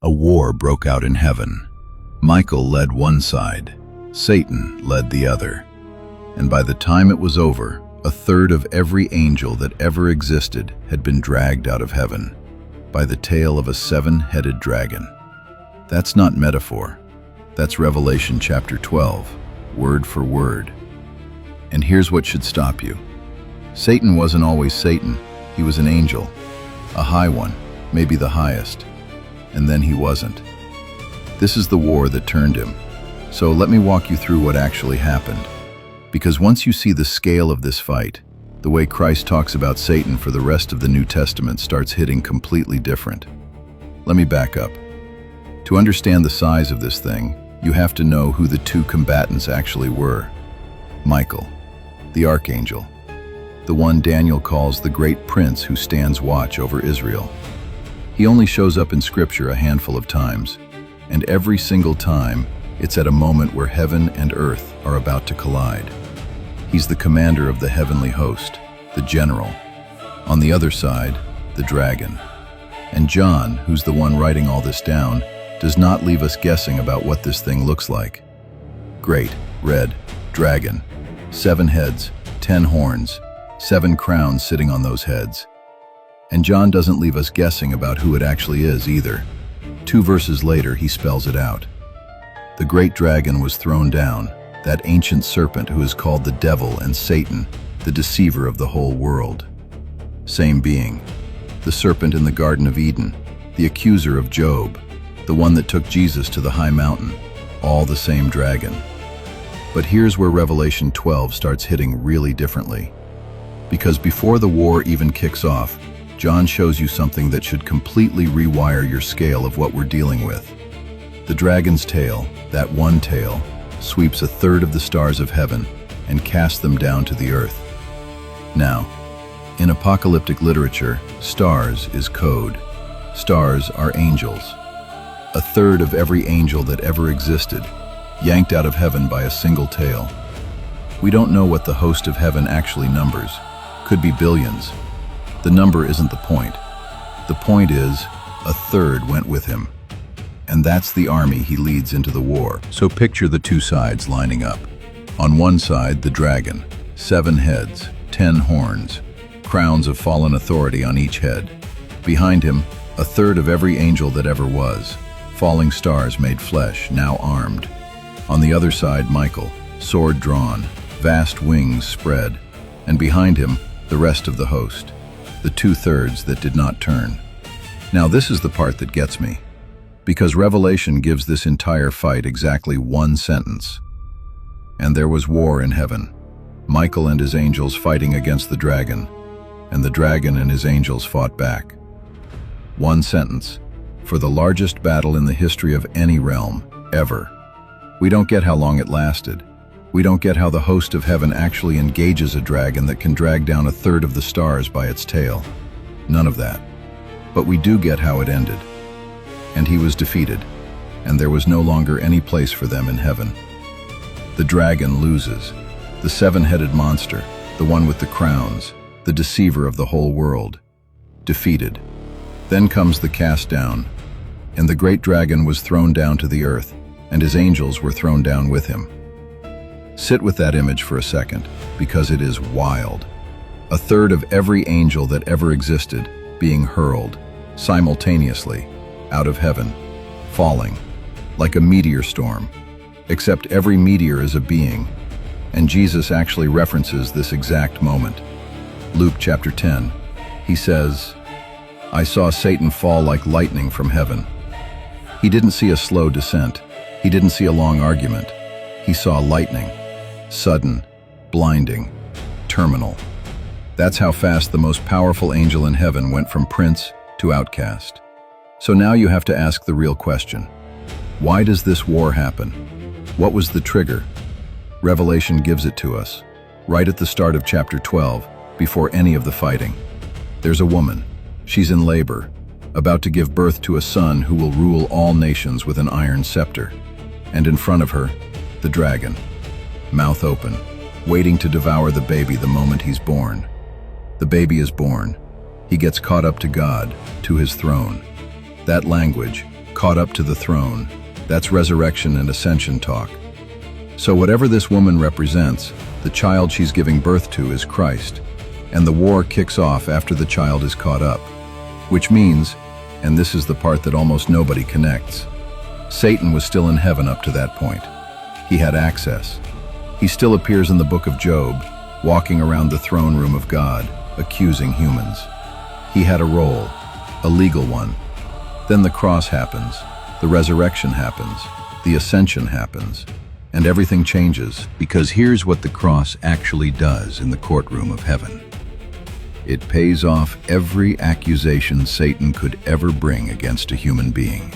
A war broke out in heaven. Michael led one side, Satan led the other. And by the time it was over, a third of every angel that ever existed had been dragged out of heaven by the tail of a seven-headed dragon. That's not metaphor. That's Revelation chapter 12, word for word. And here's what should stop you. Satan wasn't always Satan. He was an angel, a high one, maybe the highest. And then he wasn't. This is the war that turned him. So let me walk you through what actually happened. Because once you see the scale of this fight, the way Christ talks about Satan for the rest of the New Testament starts hitting completely different. Let me back up. To understand the size of this thing, you have to know who the two combatants actually were. Michael, the archangel, the one Daniel calls the great prince who stands watch over Israel. He only shows up in Scripture a handful of times, and every single time, it's at a moment where heaven and earth are about to collide. He's the commander of the heavenly host, the general. On the other side, the dragon. And John, who's the one writing all this down, does not leave us guessing about what this thing looks like. Great, red, dragon, 7 heads, 10 horns, 7 crowns sitting on those heads. And John doesn't leave us guessing about who it actually is either. 2 verses later, he spells it out. The great dragon was thrown down, that ancient serpent who is called the devil and Satan, the deceiver of the whole world. Same being. The serpent in the Garden of Eden, the accuser of Job, the one that took Jesus to the high mountain, all the same dragon. But here's where Revelation 12 starts hitting really differently. Because before the war even kicks off, John shows you something that should completely rewire your scale of what we're dealing with. The dragon's tail, that one tail, sweeps a third of the stars of heaven and casts them down to the earth. Now, in apocalyptic literature, stars is code. Stars are angels. A third of every angel that ever existed, yanked out of heaven by a single tail. We don't know what the host of heaven actually numbers. Could be billions. The number isn't the point. The point is, a third went with him. And that's the army he leads into the war. So picture the two sides lining up. On one side, the dragon, 7 heads, 10 horns, crowns of fallen authority on each head. Behind him, a third of every angel that ever was, falling stars made flesh, now armed. On the other side, Michael, sword drawn, vast wings spread, and behind him, the rest of the host, the 2/3 that did not turn. Now this is the part that gets me, because Revelation gives this entire fight exactly one sentence. And there was war in heaven, Michael and his angels fighting against the dragon, and the dragon and his angels fought back. One sentence, for the largest battle in the history of any realm, ever. We don't get how long it lasted. We don't get how the host of heaven actually engages a dragon that can drag down a third of the stars by its tail. None of that. But we do get how it ended. And he was defeated, and there was no longer any place for them in heaven. The dragon loses. The 7-headed monster, the one with the crowns, the deceiver of the whole world, defeated. Then comes the cast down, and the great dragon was thrown down to the earth, and his angels were thrown down with him. Sit with that image for a second, because it is wild. A third of every angel that ever existed being hurled, simultaneously, out of heaven, falling, like a meteor storm, except every meteor is a being, and Jesus actually references this exact moment. Luke chapter 10, he says, "I saw Satan fall like lightning from heaven." He didn't see a slow descent. He didn't see a long argument. He saw lightning, sudden, blinding, terminal. That's how fast the most powerful angel in heaven went from prince to outcast. So now you have to ask the real question. Why does this war happen? What was the trigger? Revelation gives it to us, right at the start of chapter 12, before any of the fighting. There's a woman. She's in labor, about to give birth to a son who will rule all nations with an iron scepter. And in front of her, the dragon, mouth open, waiting to devour the baby the moment he's born. The baby is born. He gets caught up to God, to his throne. That language, caught up to the throne. That's resurrection and ascension talk. So whatever this woman represents, the child she's giving birth to is Christ, and the war kicks off after the child is caught up. Which means, and this is the part that almost nobody connects, Satan was still in heaven up to that point. He had access. He still appears in the book of Job, walking around the throne room of God, accusing humans. He had a role, a legal one. Then the cross happens, the resurrection happens, the ascension happens, and everything changes, because here's what the cross actually does in the courtroom of heaven. It pays off every accusation Satan could ever bring against a human being.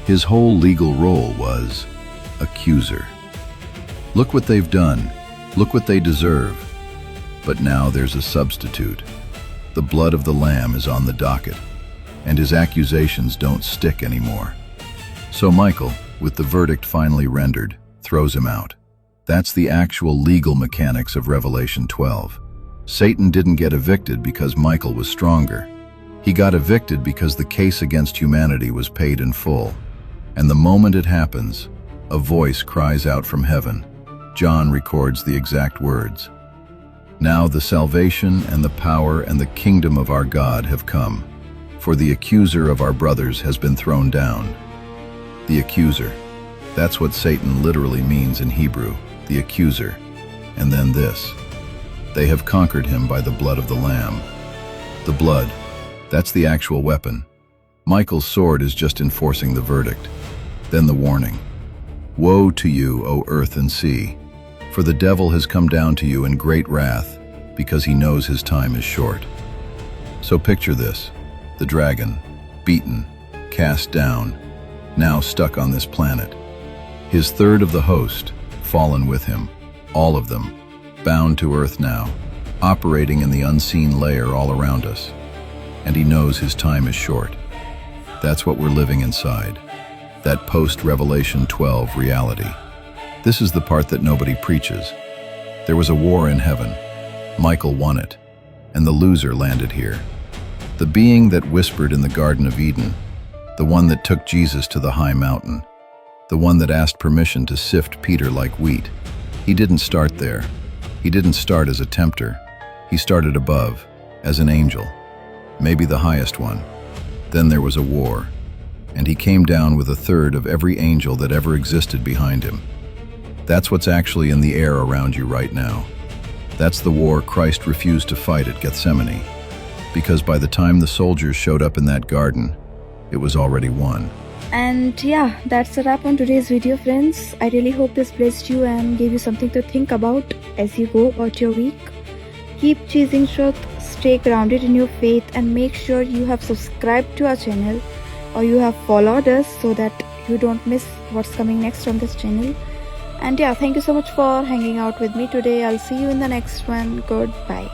His whole legal role was accuser. Look what they've done. Look what they deserve. But now there's a substitute. The blood of the Lamb is on the docket, and his accusations don't stick anymore. So Michael, with the verdict finally rendered, throws him out. That's the actual legal mechanics of Revelation 12. Satan didn't get evicted because Michael was stronger. He got evicted because the case against humanity was paid in full. And the moment it happens, a voice cries out from heaven. John records the exact words. Now the salvation and the power and the kingdom of our God have come, for the accuser of our brothers has been thrown down. The accuser. That's what Satan literally means in Hebrew, the accuser. And then this. They have conquered him by the blood of the Lamb. The blood, that's the actual weapon. Michael's sword is just enforcing the verdict. Then the warning. Woe to you, O earth and sea, for the devil has come down to you in great wrath, because he knows his time is short. So picture this, the dragon, beaten, cast down, now stuck on this planet. His third of the host, fallen with him, all of them, bound to earth now, operating in the unseen layer all around us. And he knows his time is short. That's what we're living inside, that post-Revelation 12 reality. This is the part that nobody preaches. There was a war in heaven. Michael won it, and the loser landed here. The being that whispered in the Garden of Eden, the one that took Jesus to the high mountain, the one that asked permission to sift Peter like wheat. He didn't start there. He didn't start as a tempter. He started above, as an angel, maybe the highest one. Then there was a war, and he came down with a third of every angel that ever existed behind him. That's what's actually in the air around you right now. That's the war Christ refused to fight at Gethsemane, because by the time the soldiers showed up in that garden, it was already won. And yeah, that's a wrap on today's video, friends. I really hope this blessed you and gave you something to think about as you go about your week. Keep chasing truth, stay grounded in your faith, and make sure you have subscribed to our channel or you have followed us so that you don't miss what's coming next on this channel. And yeah, thank you so much for hanging out with me today. I'll see you in the next one. Goodbye.